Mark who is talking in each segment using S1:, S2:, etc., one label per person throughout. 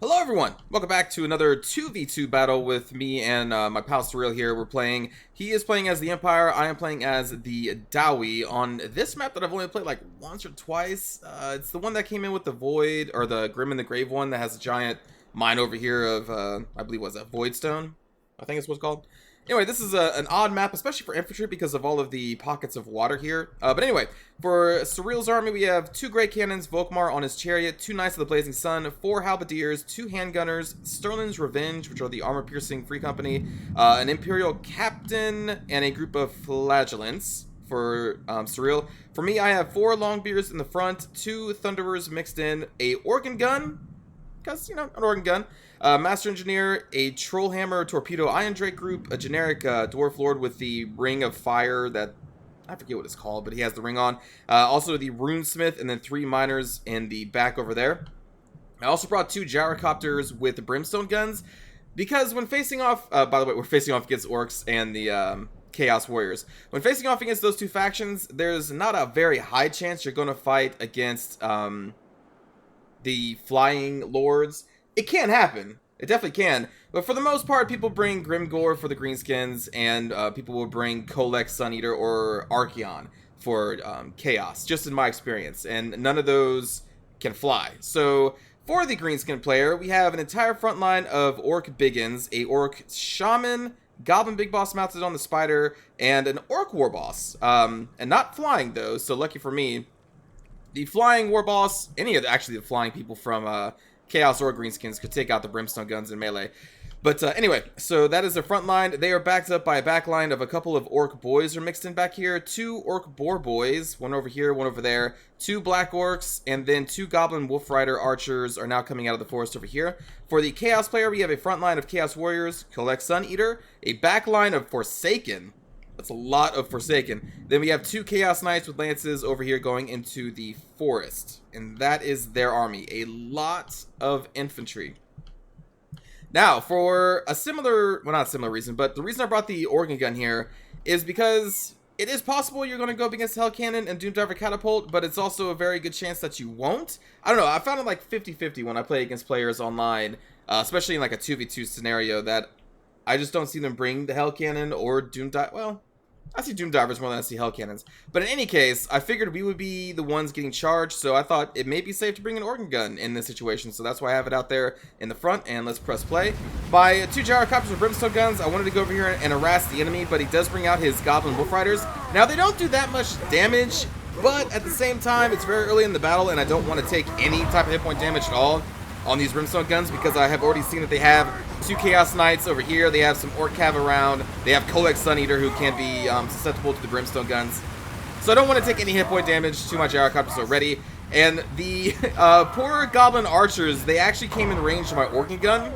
S1: Hello everyone! Welcome back to another 2v2 battle with me and my pal Surreal here. He is playing as the Empire, I am playing as the Dowie on this map that I've only played like once or twice. It's the one that came in with the Void, or the Grim in the Grave one that has a giant mine over here of, I believe was that Voidstone? I think it's what's called. Anyway, this is an odd map, especially for infantry because of all of the pockets of water here. But anyway, for Surreal's army, we have 2 great cannons, Volkmar on his chariot, 2 Knights of the Blazing Sun, 4 halberdiers, 2 handgunners, Sterling's Revenge, which are the armor-piercing free company, an Imperial captain, and a group of flagellants for Surreal. For me, I have 4 longbeards in the front, 2 thunderers mixed in, a organ gun, because, you know, an organ gun. Master Engineer, a Trollhammer Torpedo Iron Drake group, a generic Dwarf Lord with the Ring of Fire that, I forget what it's called, but he has the ring on. Also the Runesmith, and then 3 miners in the back over there. I also brought 2 gyrocopters with brimstone guns, because when facing off, by the way, we're facing off against orcs and the Chaos Warriors. When facing off against those 2 factions, there's not a very high chance you're going to fight against the Flying Lords. It can happen. It definitely can. But for the most part, people bring Grimgore for the greenskins, and people will bring Kholek, Sun Eater, or Archeon for Chaos, just in my experience. And none of those can fly. So for the greenskin player, we have an entire front line of Orc Biggins, a Orc Shaman, Goblin Big Boss mounted on the Spider, and an Orc War Boss. And not flying, though, so lucky for me. The flying War Boss, any of the flying people from Chaos or Greenskins could take out the Brimstone guns in melee. But anyway, so that is the front line. They are backed up by a back line of a couple of Orc Boys are mixed in back here. 2 Orc Boar Boys, one over here, one over there. 2 Black Orcs, and then 2 Goblin Wolf Rider Archers are now coming out of the forest over here. For the Chaos player, we have a front line of Chaos Warriors, Kholek Sun Eater, a back line of Forsaken. That's a lot of Forsaken. Then we have 2 Chaos Knights with lances over here going into the forest. And that is their army. A lot of infantry. Now, for a similar, well, not a similar reason, but the reason I brought the organ gun here is because it is possible you're going to go up against Hell Cannon and Doomdiver Catapult, but it's also a very good chance that you won't. I don't know, I found it like 50-50 when I play against players online, especially in like a 2v2 scenario, that I just don't see them bring the Hell Cannon or Doomdiver. Well, I see Doomdivers more than I see Hell Cannons. But in any case, I figured we would be the ones getting charged, so I thought it may be safe to bring an organ gun in this situation. So that's why I have it out there in the front, and let's press play. By 2 gyrocopters with brimstone guns, I wanted to go over here and harass the enemy, but he does bring out his Goblin Wolf Riders. Now, they don't do that much damage, but at the same time, it's very early in the battle, and I don't want to take any type of hit point damage at all on these brimstone guns, because I have already seen that they have 2 Chaos Knights over here, they have some Orc Cav around, they have Kholek Sun Eater who can be susceptible to the brimstone guns. So I don't want to take any hit point damage to my gyrocopters already. And the poor Goblin Archers, they actually came in range of my organ gun.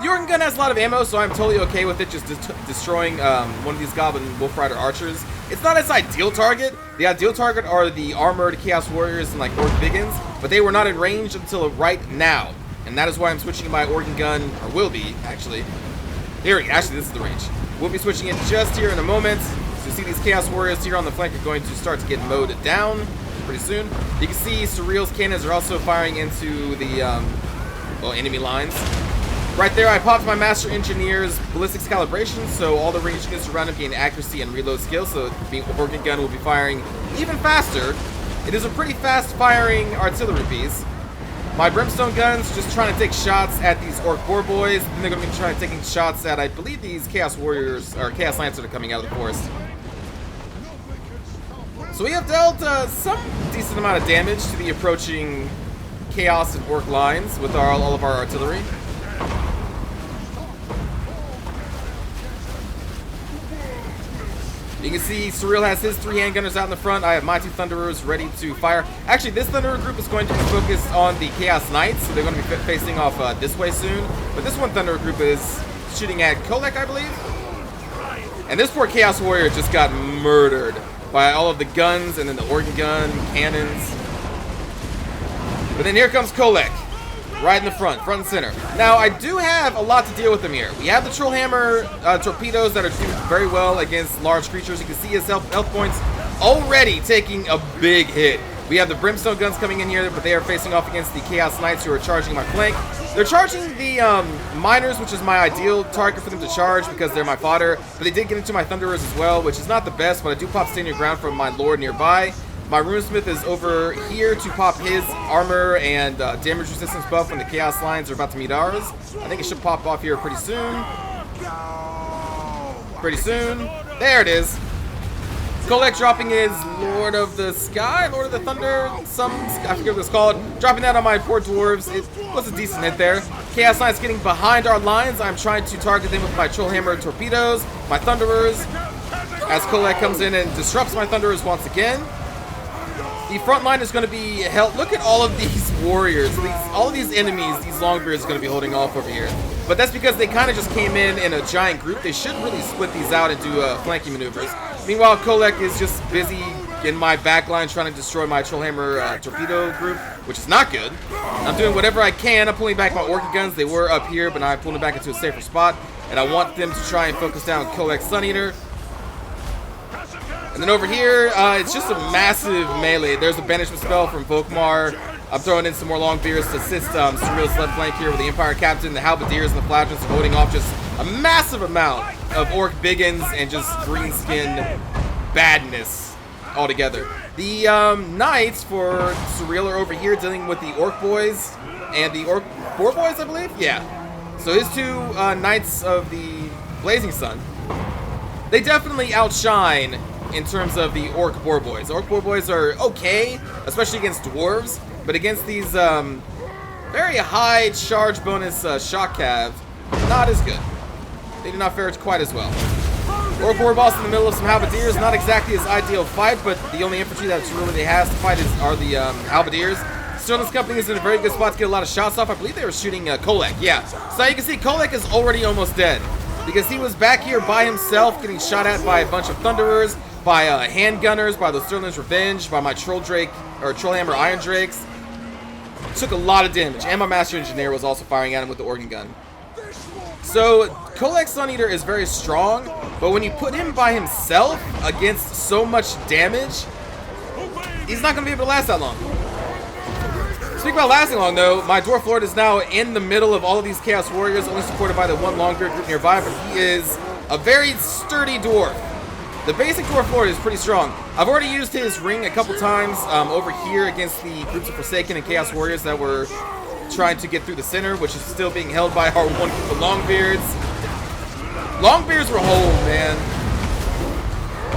S1: The organ gun has a lot of ammo, so I'm totally okay with it just destroying one of these Goblin Wolf Rider Archers. It's not its ideal target. The ideal target are the armored Chaos Warriors and like Orc Biggins, but they were not in range until right now. And that is why I'm switching my organ gun, or will be, actually. Here we go. Actually, this is the range. We'll be switching it just here in a moment. So you see these Chaos Warriors here on the flank are going to start to get mowed down pretty soon. You can see Surreal's cannons are also firing into the enemy lines. Right there, I popped my Master Engineer's ballistics calibration, so all the range units around him gain accuracy and reload skill, so the organ gun will be firing even faster. It is a pretty fast-firing artillery piece. My brimstone guns just trying to take shots at these Orc Boar Boys, and they're going to be trying to taking shots at, I believe, these Chaos Warriors, or Chaos Knights that are coming out of the forest. So we have dealt some decent amount of damage to the approaching Chaos and Orc lines with all of our artillery. You can see Surreal has his 3 handgunners out in the front. I have my 2 Thunderers ready to fire. Actually, this Thunderer group is going to be focused on the Chaos Knights, so they're going to be facing off this way soon. But this one Thunderer group is shooting at Kholek, I believe. And this poor Chaos Warrior just got murdered by all of the guns and then the organ gun, cannons. But then here comes Kholek. Right in the front and center. Now, I do have a lot to deal with him here. We have the Trollhammer torpedoes that are doing very well against large creatures. You can see his health points already taking a big hit. We have the Brimstone guns coming in here, but they are facing off against the Chaos Knights who are charging my flank. They're charging the Miners, which is my ideal target for them to charge because they're my fodder. But they did get into my Thunderers as well, which is not the best, but I do pop Stand Your Ground from my Lord nearby. My Runesmith is over here to pop his armor and damage resistance buff when the Chaos Lines are about to meet ours. I think it should pop off here pretty soon. Pretty soon. There it is. Kholek dropping his Lord of the Sky, Lord of the Thunder, I forget what it's called. Dropping that on my poor dwarves. It was a decent hit there. Chaos Knights getting behind our lines. I'm trying to target them with my Trollhammer torpedoes, my Thunderers, as Kholek comes in and disrupts my Thunderers once again. The front line is going to be held. Look at all of these warriors, all of these enemies, these Longbeards are going to be holding off over here. But that's because they kind of just came in a giant group. They should really split these out and do flanking maneuvers. Meanwhile, Kholek is just busy in my backline trying to destroy my Trollhammer torpedo group, which is not good. I'm doing whatever I can. I'm pulling back my Orchid guns. They were up here, but now I pulled them back into a safer spot. And I want them to try and focus down Kholek's Sun Eater. And then over here, it's just a massive melee. There's a banishment spell from Volkmar. I'm throwing in some more Longbeards to assist Surreal's left flank here with the Empire Captain, the Halberdiers, and the Flagellants holding off just a massive amount of Orc Biggins and just greenskin badness altogether. The Knights for Surreal are over here dealing with the Orc Boys and the Orc Boar Boys, I believe? Yeah. So his two Knights of the Blazing Sun, they definitely outshine in terms of the Orc Boar Boys. Orc Boar Boys are okay, especially against dwarves, but against these very high charge bonus shock cav, not as good. They do not fare quite as well. Orc Boar Boss in the middle of some Halberdiers, not exactly his ideal fight, but the only infantry that really has to fight are the Halberdiers. Sterling's company is in a very good spot to get a lot of shots off. I believe they were shooting Kholek, yeah. So you can see Kholek is already almost dead because he was back here by himself getting shot at by a bunch of Thunderers, by handgunners, by the Sterling's Revenge, by my Trollhammer Iron Drakes. Took a lot of damage, and my Master Engineer was also firing at him with the organ gun. So Kholek's Sun Eater is very strong, but when you put him by himself against so much damage, he's not going to be able to last that long. Speaking about lasting long, though, my Dwarf Lord is now in the middle of all of these Chaos Warriors, only supported by the one Longbeard group nearby, but he is a very sturdy dwarf. The basic Dwarf Lord is pretty strong. I've already used his ring a couple times over here against the groups of Forsaken and Chaos Warriors that were trying to get through the center, which is still being held by our one group of Longbeards. Longbeards will hold, man.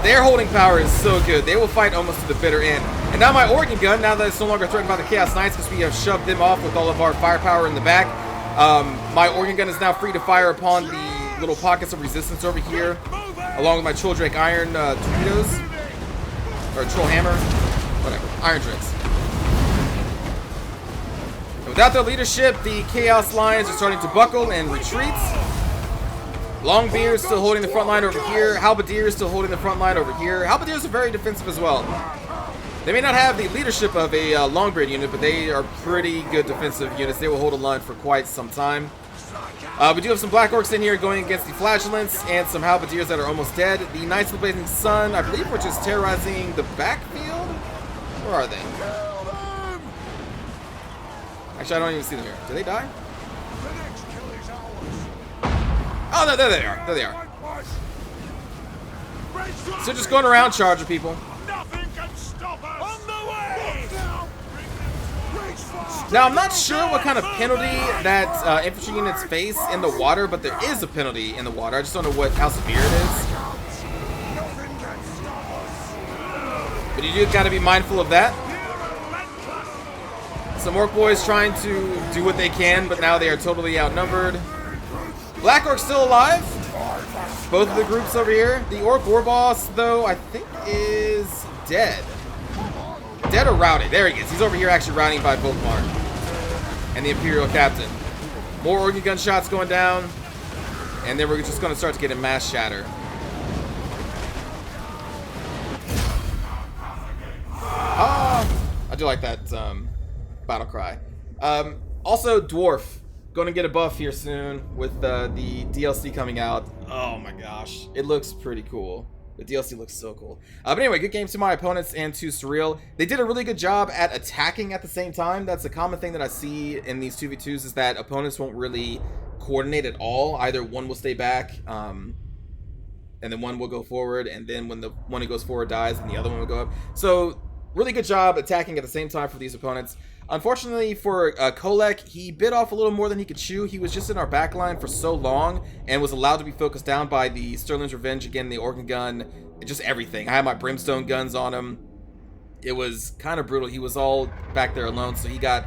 S1: Their holding power is so good. They will fight almost to the bitter end. And now my Organ Gun, now that it's no longer threatened by the Chaos Knights because we have shoved them off with all of our firepower in the back, my Organ Gun is now free to fire upon the little pockets of resistance over here, along with my Troll Drake Iron torpedoes, or Troll Hammer, whatever, Iron Drakes. And without their leadership, the Chaos Lions are starting to buckle and retreat. Longbeard still holding the front line over here. Halberdiers still holding the front line over here. Halberdiers are very defensive as well. They may not have the leadership of a Longbeard unit, but they are pretty good defensive units. They will hold a line for quite some time. We do have some Black Orcs in here going against the Flagellants and some Halberdiers that are almost dead. The Knights of the Blazing Sun, I believe, were just terrorizing the backfield. Where are they? Actually, I don't even see them here. Did they die? Oh, no, there they are. There they are. So just going around charging people. Now, I'm not sure what kind of penalty that infantry units face in the water, but there is a penalty in the water. I just don't know how severe it is. But you do got to be mindful of that. Some Orc boys trying to do what they can, but now they are totally outnumbered. Black Orc's still alive. Both of the groups over here. The Orc War Boss, though, I think is dead. Dead or routed? There he is. He's over here actually routing by Volkmar and the Imperial Captain. More organ gun shots going down, and then we're just going to start to get a mass shatter. Ah, I do like that battle cry. Also, Dwarf. Going to get a buff here soon with the DLC coming out. Oh my gosh. It looks pretty cool. The DLC looks so cool. But anyway, good games to my opponents and to Surreal. They did a really good job at attacking at the same time. That's a common thing that I see in these 2v2s, is that opponents won't really coordinate at all. Either one will stay back, and then one will go forward, and then when the one who goes forward dies, and the other one will go up. So really good job attacking at the same time for these opponents. Unfortunately for Kholek, he bit off a little more than he could chew. He was just in our backline for so long and was allowed to be focused down by the Sterling's Revenge, again, the organ gun, just everything. I had my brimstone guns on him. It was kind of brutal. He was all back there alone, so he got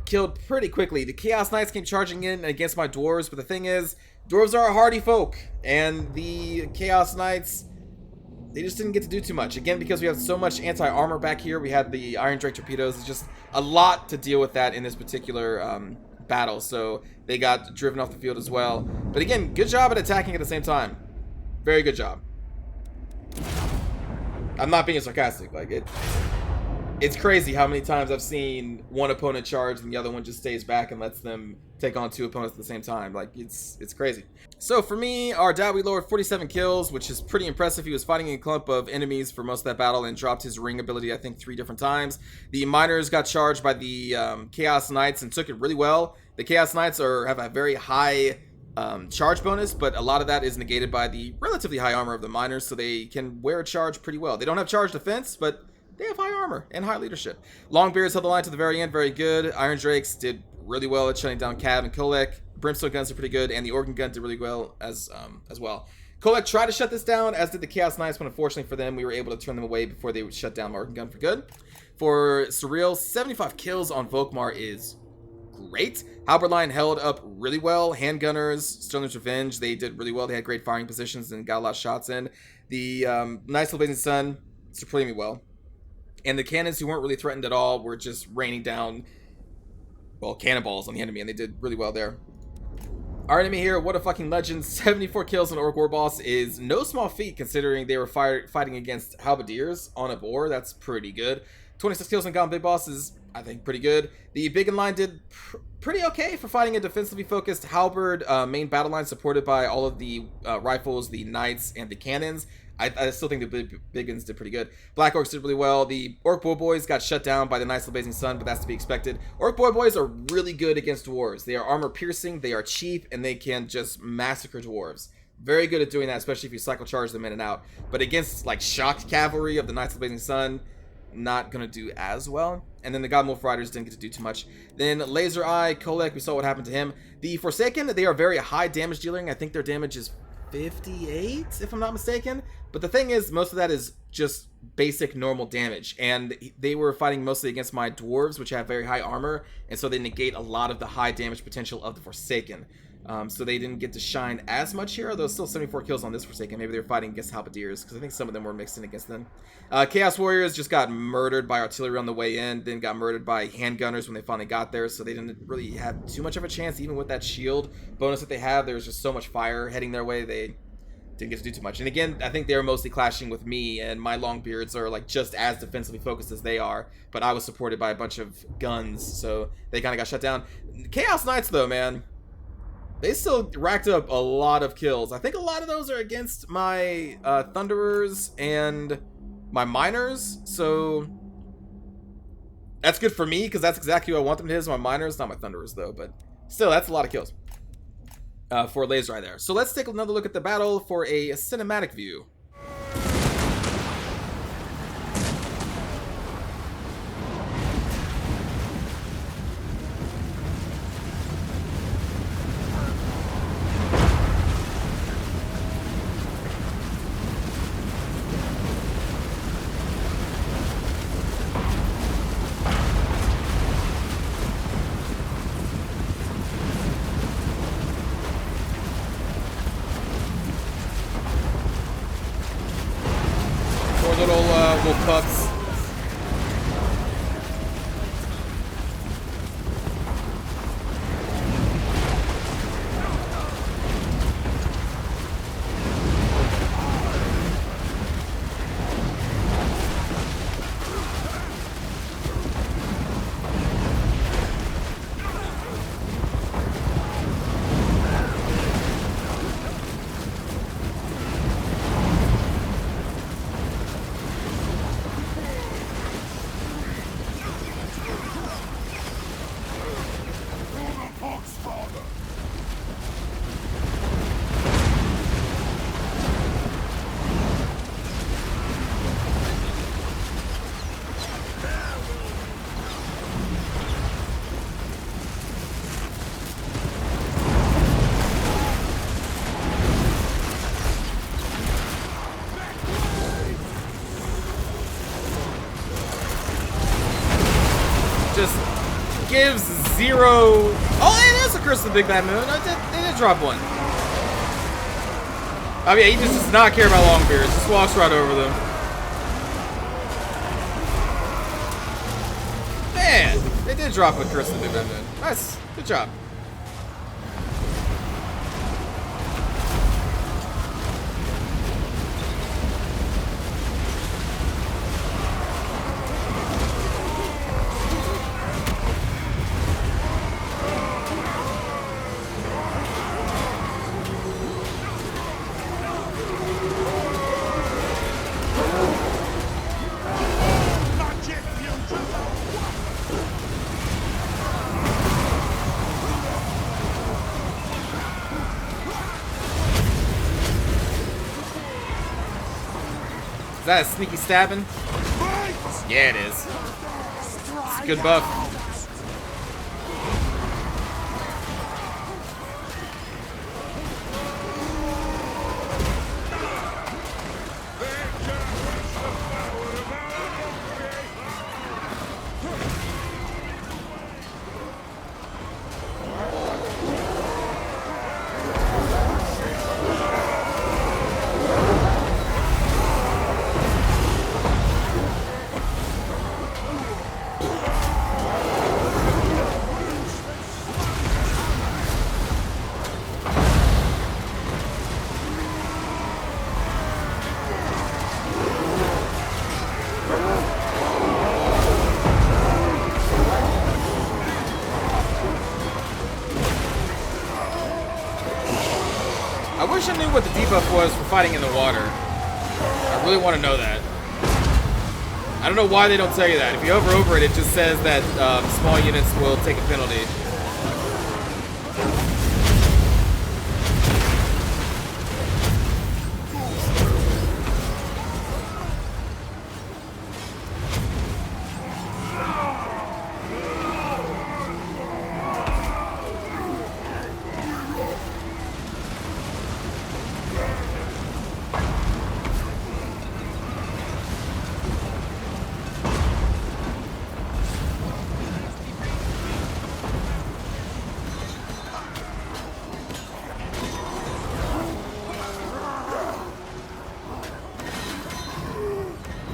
S1: killed pretty quickly. The Chaos Knights came charging in against my dwarves, but the thing is, dwarves are a hardy folk, and the Chaos Knights, they just didn't get to do too much. Again, because we have so much anti-armor back here. We had the Iron Drake torpedoes. It's just a lot to deal with that in this particular battle. So they got driven off the field as well. But again, good job at attacking at the same time. Very good job. I'm not being sarcastic. Like, it's crazy how many times I've seen one opponent charge and the other one just stays back and lets them take on two opponents at the same time. Like, it's crazy. So for me, our Dowie lowered 47 kills, which is pretty impressive. He was fighting a clump of enemies for most of that battle and dropped his ring ability, I think, 3 different times. The miners got charged by the Chaos Knights and took it really well. The Chaos Knights have a very high charge bonus, but a lot of that is negated by the relatively high armor of the miners, so they can wear a charge pretty well. They don't have charge defense, but they have high armor and high leadership. Longbeards held the line to the very end, very good. Iron Drakes did really well at shutting down Cav and Kholek. Brimstone guns are pretty good, and the organ gun did really well as well. Kholek tried to shut this down, as did the Chaos Knights, but unfortunately for them, we were able to turn them away before they would shut down my organ gun for good. For Surreal, 75 kills on Volkmar is great. Halberd Line held up really well. Handgunners, Sterling's Revenge, they did really well. They had great firing positions and got a lot of shots in. The Nice Little Blazing Sun supremely well. And the cannons, who weren't really threatened at all, were just raining down, well, cannonballs on the enemy, and they did really well there. Our enemy here, what a fucking legend. 74 kills on Orc War Boss is no small feat, considering they were fighting against halberdiers on a boar. That's pretty good. 26 kills on Goblin Big Boss is, I think, pretty good. The Big in Line did pretty okay for fighting a defensively focused halberd main battle line, supported by all of the rifles, the knights, and the cannons. I still think the Biggins did pretty good. Black Orcs did really well. The Orc Boy Boys got shut down by the Nice Little Blazing Sun, but that's to be expected. Orc Boy Boys are really good against dwarves. They are armor piercing, they are cheap, and they can just massacre dwarves. Very good at doing that, especially if you cycle charge them in and out. But against, like, shocked cavalry of the Nice Little Blazing Sun, not gonna do as well. And then the God Wolf Riders didn't get to do too much. Then Laser Eye, Kholek, we saw what happened to him. The Forsaken, they are very high damage dealing. I think their damage is 58, if I'm not mistaken. But the thing is, most of that is just basic normal damage, and they were fighting mostly against my dwarves, which have very high armor, and so they negate a lot of the high damage potential of the Forsaken. So they didn't get to shine as much here, although still 74 kills on this Forsaken. Maybe they were fighting against halberdiers, because I think some of them were mixed in against them. Chaos Warriors just got murdered by artillery on the way in, then got murdered by handgunners when they finally got there, so they didn't really have too much of a chance. Even with that shield bonus that they have, there was just so much fire heading their way, they didn't get to do too much. And again, I think they were mostly clashing with me, and my Longbeards are like just as defensively focused as they are, but I was supported by a bunch of guns, so they kind of got shut down. Chaos Knights, though, man, they still racked up a lot of kills. I think a lot of those are against my Thunderers and my Miners, so that's good for me, because that's exactly what I want them to hit, is my Miners, not my Thunderers, though, but still, that's a lot of kills for Laser Eye there. So let's take another look at the battle for a cinematic view. so... Oh, it is a Curse of the Big Bad Moon. They did drop one. Oh yeah, he just does not care about Longbeards. Just walks right over them. Man, they did drop a Curse of the Big Bad Moon. Nice. Good job. Is that a sneaky stabbing? Yeah, it is. It's a good buff. I wish I knew what the debuff was for fighting in the water. I really want to know that. I don't know why they don't tell you that. If you hover over it, it just says that small units will take a penalty.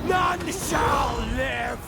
S2: None shall live!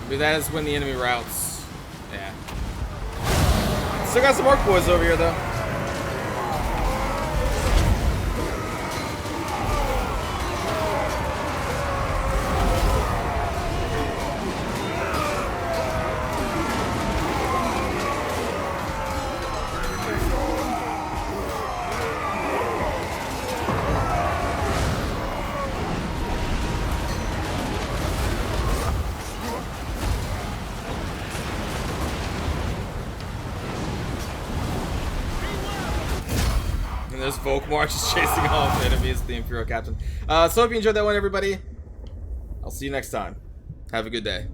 S1: But that is when the enemy routes. Yeah. Still got some orc boys over here, though. There's Volkmar just chasing off enemies, the Imperial Captain. So hope you enjoyed that one, everybody. I'll see you next time. Have a good day.